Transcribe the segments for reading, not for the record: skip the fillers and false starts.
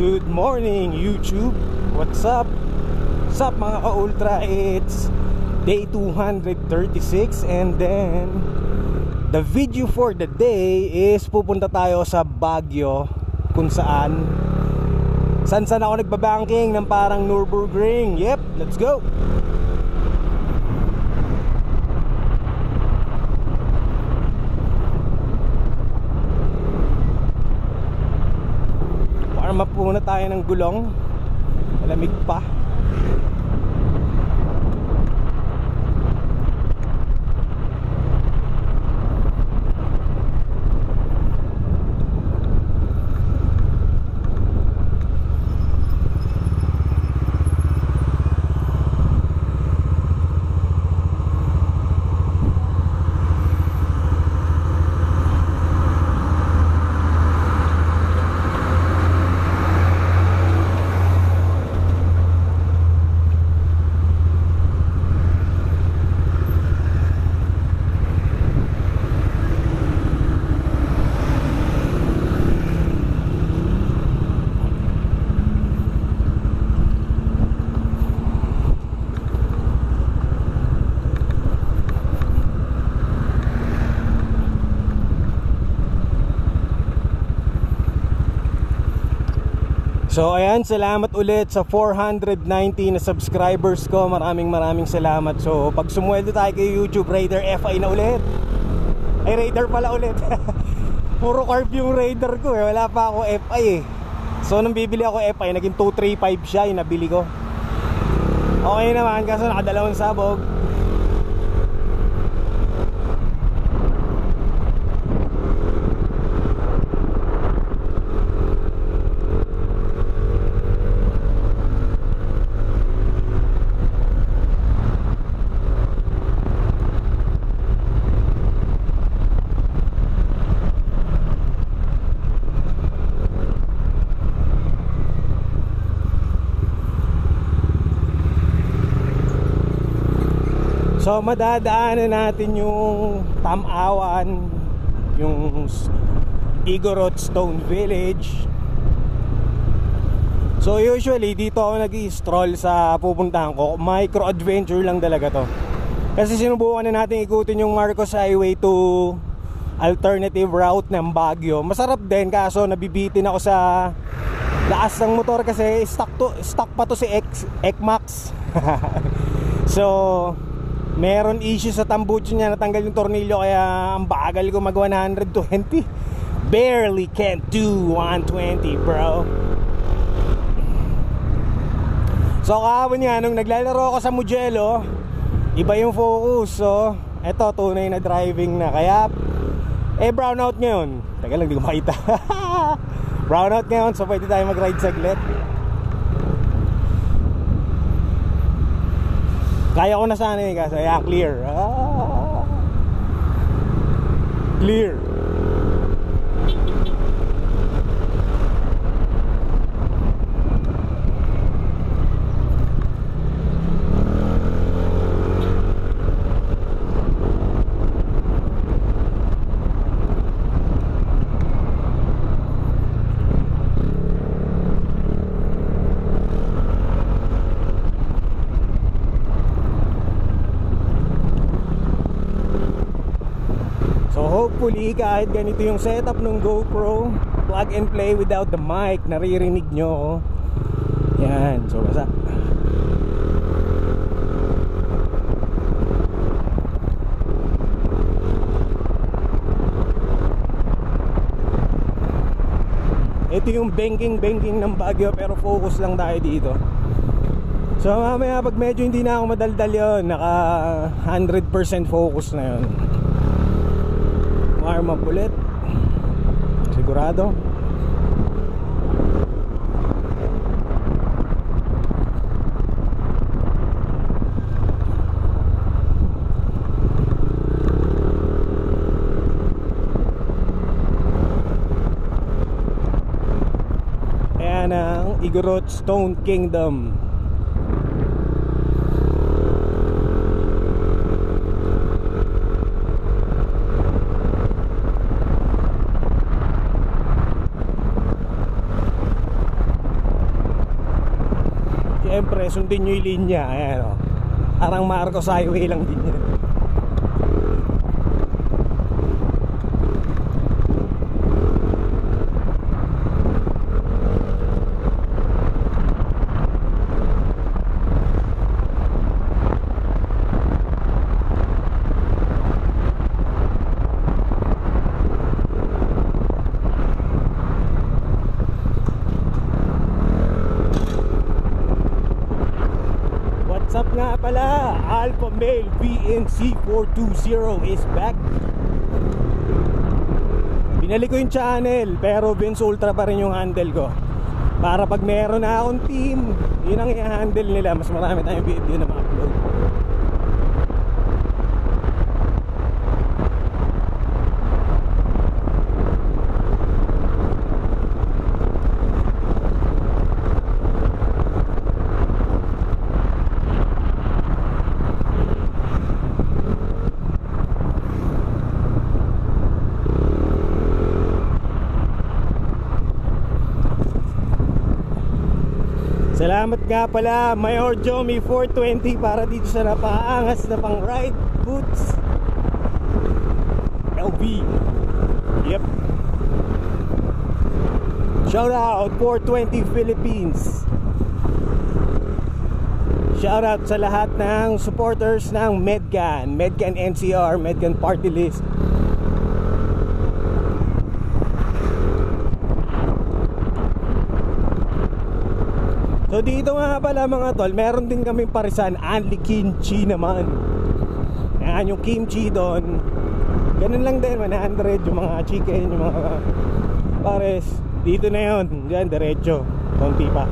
Good morning YouTube. What's up? What's up mga ka-ultra? It's day 236 and then the video for the day is pupunta tayo sa Baguio, kung saan ako nagbabanking ng parang Nürburgring. Yep, let's go. Mapuna tayo ng gulong. Malamig pa. So ayan, salamat ulit sa 490 na subscribers ko. Maraming salamat. So pag sumweldo tayo kay YouTube, Raider FI na ulit. Ay, Raider pala ulit. Puro carb yung Raider ko eh. Wala pa ako FI eh. So nung bibili ako FI, naging 235 siya yung nabili ko. Okay naman, kaso nakadalawang sabog. So madadaanan natin yung Tamawan, yung Igorot Stone Village. So usually dito ako nag-i-stroll sa pupuntahan ko. Micro adventure lang talaga to. Kasi sinubukan na natin ikutin yung Marcos Highway to alternative route ng Baguio. Masarap din, kaso nabibitin ako sa lakas ng motor kasi stuck pa to si Ekmax. So meron issue sa tambucho niya, natanggal yung tornilyo, kaya ang bagal ko mag 120. Barely can't do 120 bro. So kahapon nga nung naglalaro ako sa Mugello, iba yung focus. So eto, tunay na driving na. Kaya brownout ngayon. Teka lang, di ko makita. Brownout ngayon, so pwede tayo mag ride saglit. Kaya ko na sana eh, kasi clear. Clear. Hopefully kahit ganito yung setup ng GoPro, plug and play without the mic, naririnig nyo ako. Yan, so basta. Ito yung banking ng Baguio, pero focus lang tayo dito. So mamaya pag medyo hindi na ako madaldal yun, naka 100% focus na yun. Arm up ulit. Sigurado. Ayan ang Igorot Stone Kingdom. syempre sundin nyo yung linya. Ayan, oh. Parang Marcos Highway lang din yan. What's up nga pala? Alpha Male VNC 420 is back. Binalik ko yung channel, pero Vince Ultra pa rin yung handle ko. Para pag meron na akong team, yun ang i-handle nila. Mas marami tayong video na ma-upload. Salamat nga pala Mayor Jomi 420 para dito sa napakaangas na pang ride boots LV. Yep. Shout out 420 Philippines. Shout out sa lahat ng supporters ng Medgan NCR, Medgan Party List. So dito nga pala mga tol, meron din kaming parisan, Anli Kimchi naman. Yan yung kimchi doon. Ganun lang din, 100 yung mga chicken, yung mga pares. Dito na yun, dyan, diretso. Konti pa.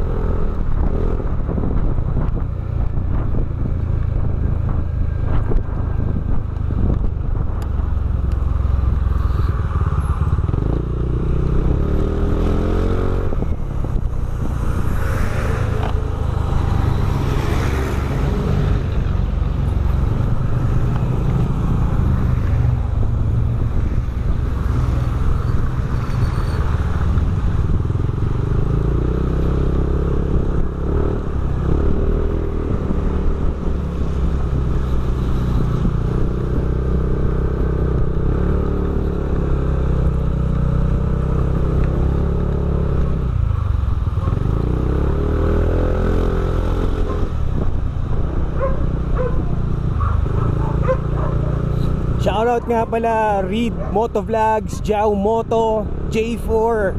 Shoutout nga pala Reed Motovlogs, Jao Moto, J4,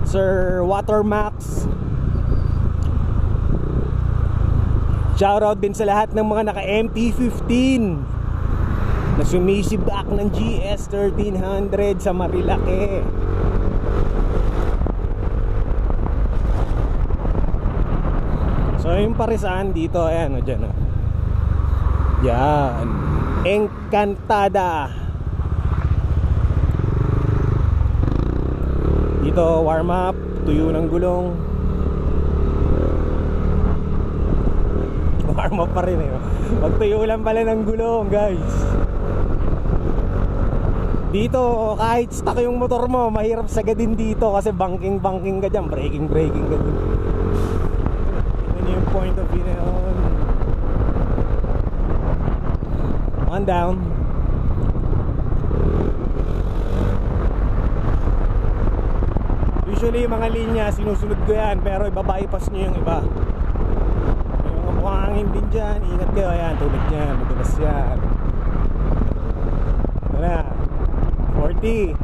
Sir Watermax. Shoutout din sa lahat ng mga naka MT-15 na sumisibak ng GS 1300 sa Marilake. So yung parisan dito, ayan o dyan o. Yan Encantada. Dito warm up, tuyo ng gulong. Warm up pa rin eh. Magtuyo lang pala ng gulong guys. Dito kahit stuck yung motor mo, mahirap sagadin dito kasi banking ka dyan, braking ka dyan. Yun yung point of view na yun. On down. Usually yung mga linya sinusunod ko yan, pero iba-bypass nyo yung iba. Yung mga buhangin din dyan, ingat kayo. Ayan, tulad yan, madulas yan. Ito na 40.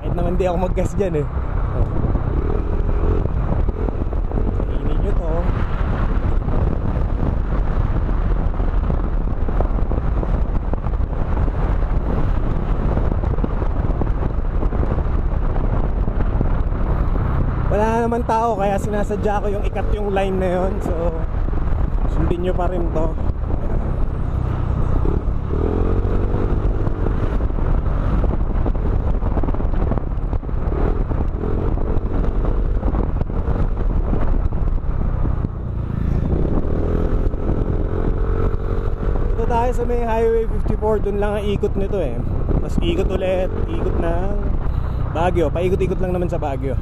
Kahit naman di ako mag-gas dyan eh. Kainin nyo to. Wala naman tao kaya sinasadya ko yung ikat yung line na yon. So sundin nyo pa rin to. Ito tayo sa may Highway 54. Dun lang ang ikot nito eh. Tapos ikot ulit, ikot ng Baguio. Paikot-ikot lang naman sa Baguio.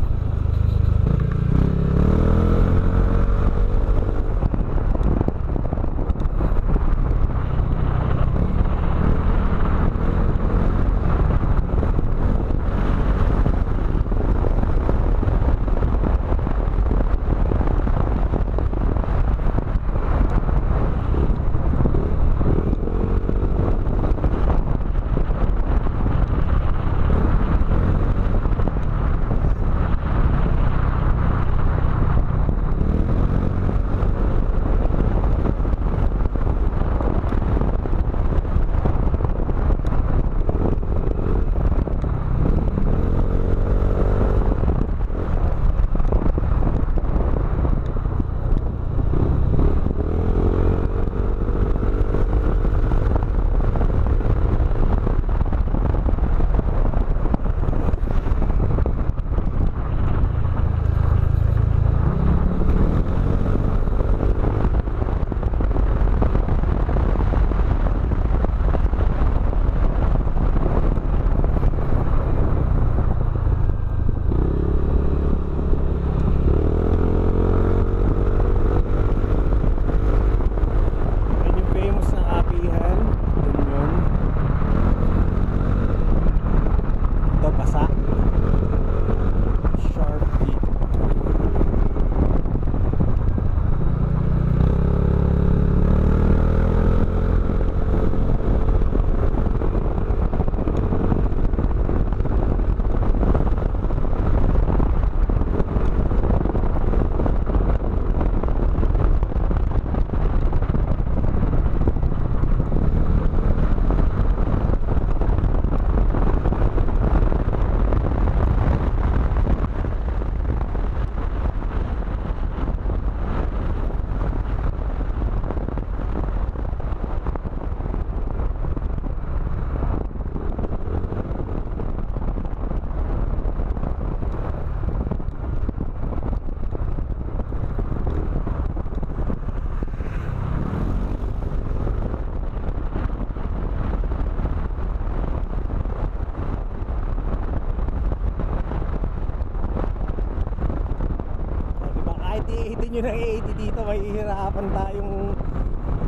nyo ng 80 dito, mahihirapan tayong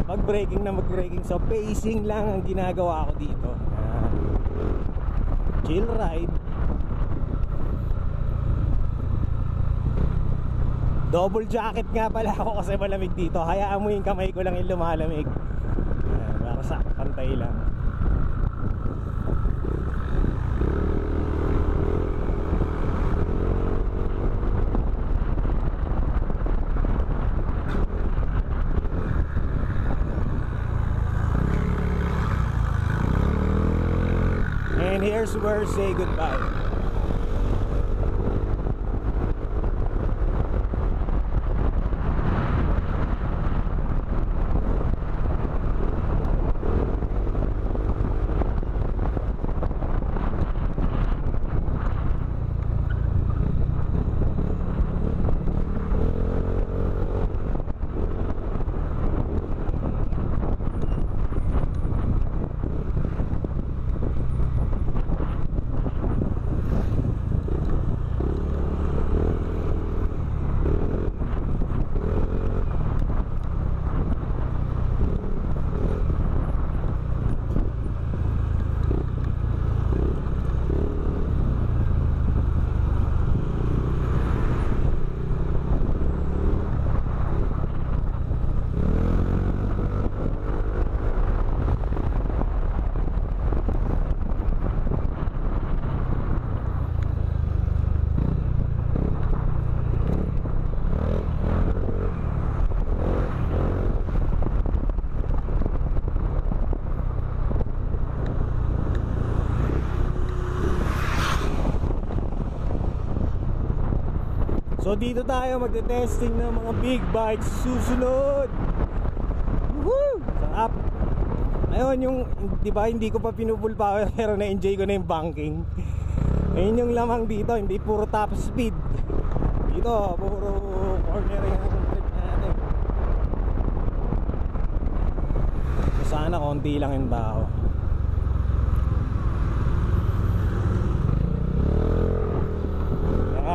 mag-braking na mag-braking. So pacing lang ang ginagawa ko dito. Chill ride. Double jacket nga pala ako kasi malamig dito. Hayaan mo yung kamay ko lang yung lumalamig. Para sa pantay lang. And here's where say goodbye. So dito tayo magte-testing ng mga big bikes susunod. Woo! Sarap. Ayun yung, di ba, hindi ko pa pinupull power pero na-enjoy ko na yung banking. Ayun yung lamang dito, hindi puro top speed. Dito, puro cornering ang trip natin. So sana konti lang yung tao.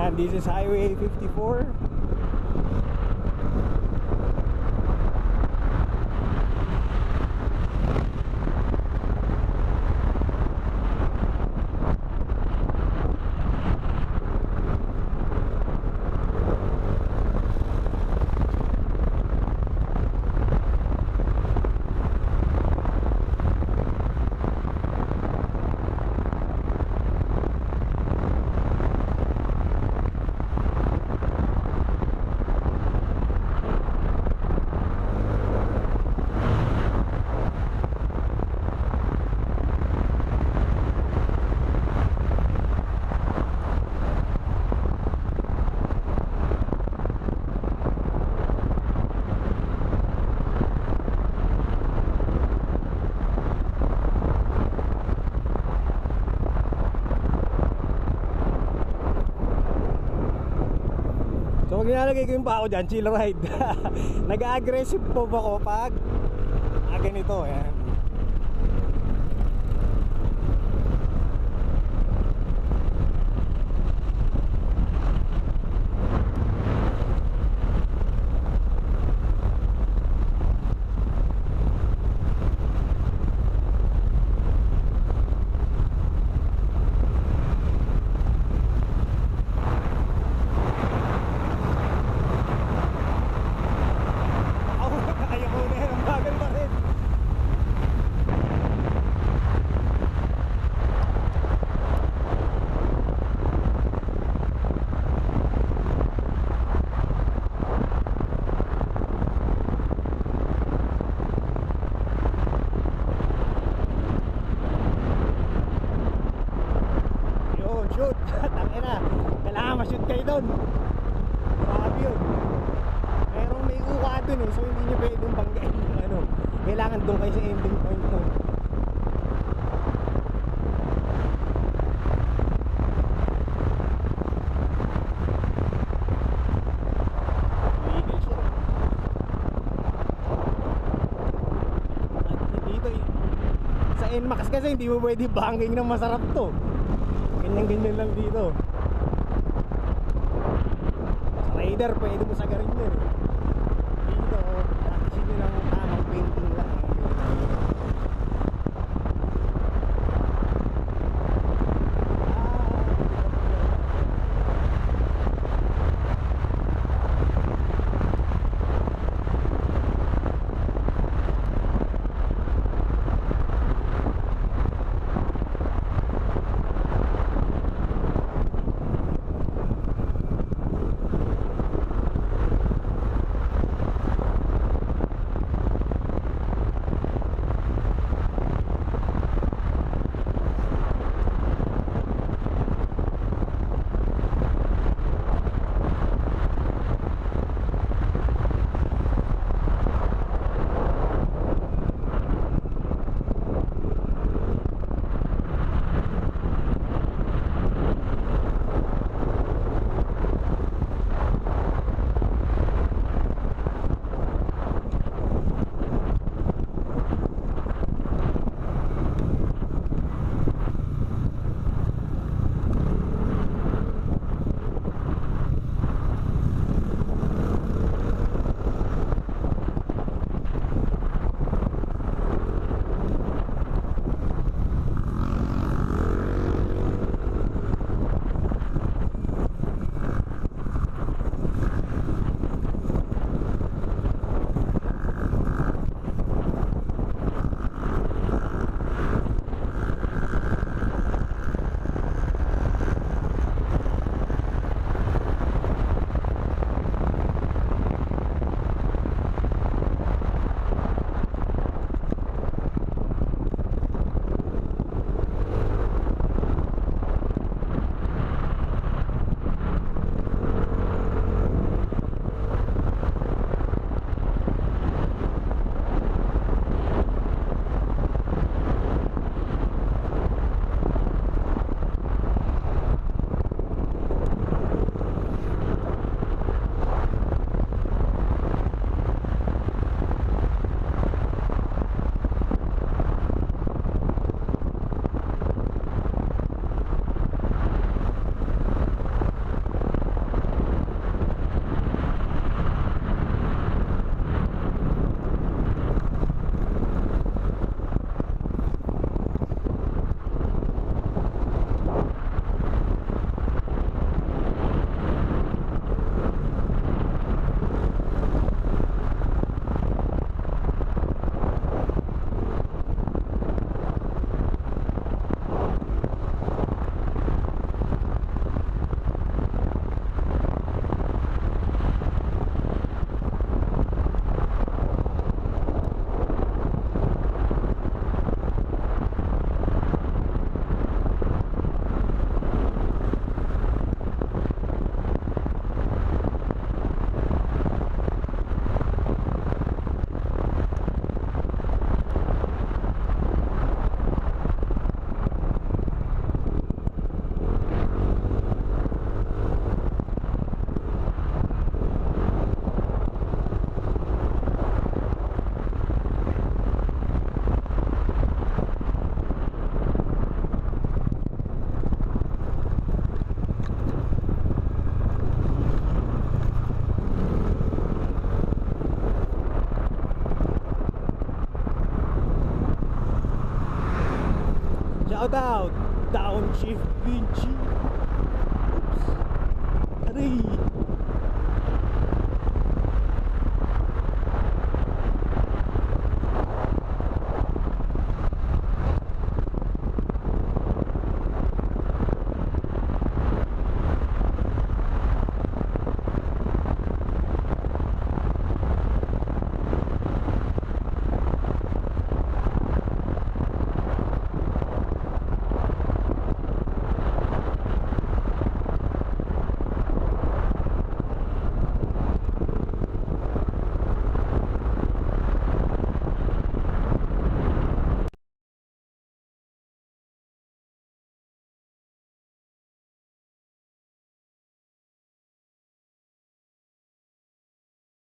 And this is Highway 54. So pag nilalagay ko yung pa ako dyan, chill ride. Nag-aggressive po ako pag ganito, yan. Shoot! Tangina! Kailangan ma-shoot kayo doon. Grabe yun. Merong may uwa doon eh. So hindi nyo pwedeng banggain yung ano. Kailangan doon kayo sa ending point doon. Illegal siya. At dito eh. Sa NMAX kasi hindi mo pwede banging na masarap to. Ganyan-ganyan lang dito. Sa Raider, pwede mo sagarin yun. Shout out! Downshift Vinci! Oops! Aray!